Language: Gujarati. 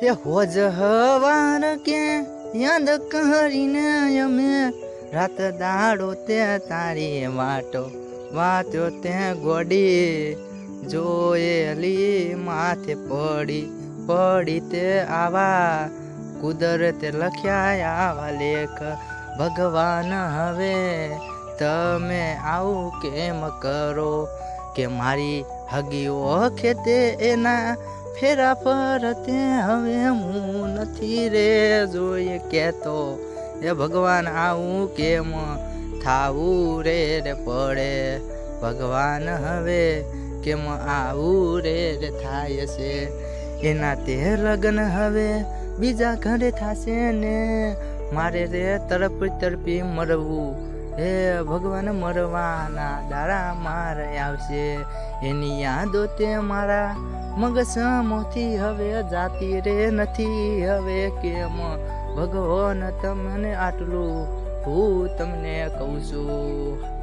એ હોજ હવાર કે યાદ કરીને અમે રાત દાડો તે તારી વાતો તે ગોડી જોયેલી માથે પડી તે આવા કુદરતે લખ્યા આવા લેખ ભગવાન હવે તમે આવું કેમ કરો કે મારી હગીઓ ખેતે એના ફેરા પર તે હવે હું નથી રે જોઈએ કેતો એ ભગવાન આવું કેમ થાવું રે પડે ભગવાન હવે કેમ આવું રે થાય છે એના તે લગ્ન હવે બીજા ઘરે થશે ને મારે રે તડપી મરવું હે ભગવાન મરવાના દાડા મારે આવશે એની યાદો તે મારા મગજમાંથી હવે જાતી રે નથી હવે કેમ ભગવાન તમને આટલું હું તમને કહું છું।